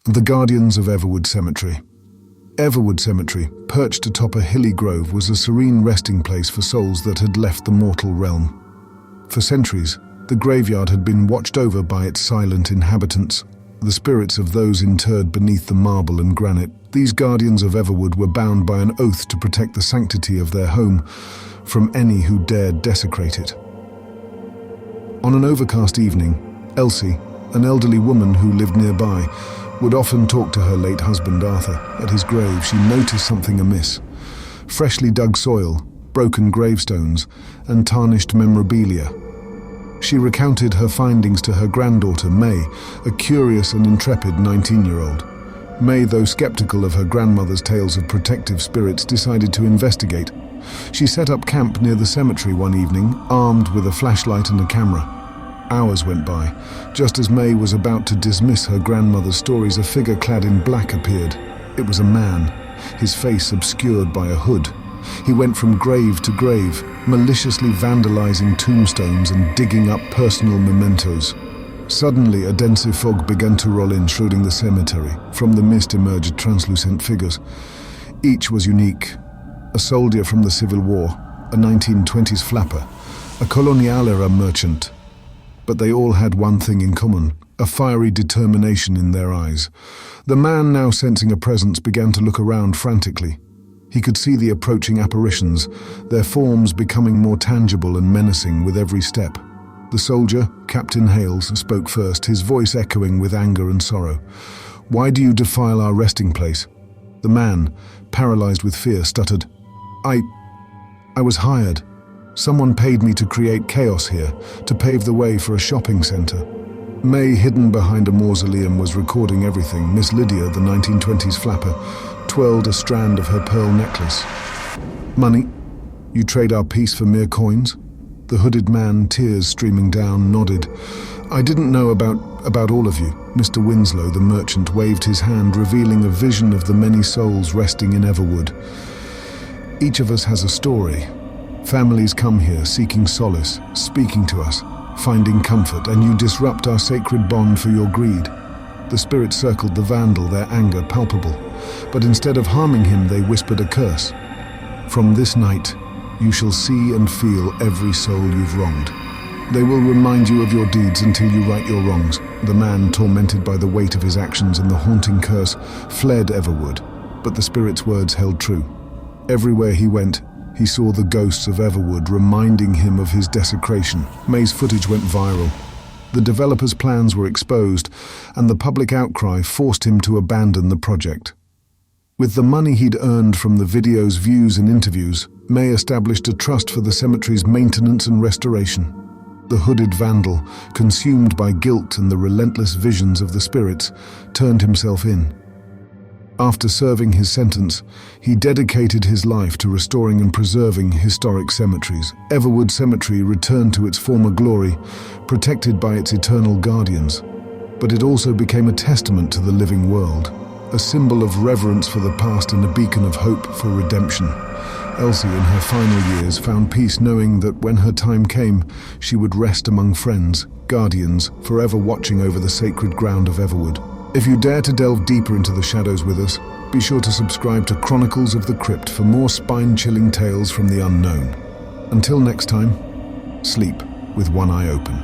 The Guardians of Everwood Cemetery. Everwood Cemetery, perched atop a hilly grove, was a serene resting place for souls that had left the mortal realm. For centuries, the graveyard had been watched over by its silent inhabitants, the spirits of those interred beneath the marble and granite. These guardians of Everwood were bound by an oath to protect the sanctity of their home from any who dared desecrate it. On an overcast evening, Elsie, an elderly woman who lived nearby, would often talk to her late husband Arthur. At his grave, she noticed something amiss. Freshly dug soil, broken gravestones, and tarnished memorabilia. She recounted her findings to her granddaughter, May, a curious and intrepid 19-year-old. May, though skeptical of her grandmother's tales of protective spirits, decided to investigate. She set up camp near the cemetery one evening, armed with a flashlight and a camera. Hours went by. Just as May was about to dismiss her grandmother's stories, a figure clad in black appeared. It was a man, his face obscured by a hood. He went from grave to grave, maliciously vandalizing tombstones and digging up personal mementos. Suddenly, a dense fog began to roll in, shrouding the cemetery. From the mist emerged translucent figures. Each was unique. A soldier from the Civil War, a 1920s flapper, a colonial-era merchant. But they all had one thing in common, a fiery determination in their eyes. The man, now sensing a presence, began to look around frantically. He could see the approaching apparitions, their forms becoming more tangible and menacing with every step. The soldier, Captain Hales, spoke first, his voice echoing with anger and sorrow. "Why do you defile our resting place?" The man, paralyzed with fear, stuttered, I was hired. Someone paid me to create chaos here, to pave the way for a shopping center." May, hidden behind a mausoleum, was recording everything. Miss Lydia, the 1920s flapper, twirled a strand of her pearl necklace. "Money? You trade our peace for mere coins?" The hooded man, tears streaming down, nodded. "I didn't know about all of you." Mr. Winslow, the merchant, waved his hand, revealing a vision of the many souls resting in Everwood. "Each of us has a story. Families come here seeking solace, speaking to us, finding comfort, and you disrupt our sacred bond for your greed." The spirits circled the Vandal, their anger palpable. But instead of harming him, they whispered a curse. "From this night, you shall see and feel every soul you've wronged. They will remind you of your deeds until you right your wrongs." The man, tormented by the weight of his actions and the haunting curse, fled Everwood. But the spirit's words held true. Everywhere he went, he saw the ghosts of Everwood, reminding him of his desecration. May's footage went viral. The developer's plans were exposed, and the public outcry forced him to abandon the project. With the money he'd earned from the video's views and interviews, May established a trust for the cemetery's maintenance and restoration. The hooded Vandal, consumed by guilt and the relentless visions of the spirits, turned himself in. After serving his sentence, he dedicated his life to restoring and preserving historic cemeteries. Everwood Cemetery returned to its former glory, protected by its eternal guardians. But it also became a testament to the living world, a symbol of reverence for the past and a beacon of hope for redemption. Elsie, in her final years, found peace knowing that when her time came, she would rest among friends, guardians, forever watching over the sacred ground of Everwood. If you dare to delve deeper into the shadows with us, be sure to subscribe to Chronicles of the Crypt for more spine-chilling tales from the unknown. Until next time, sleep with one eye open.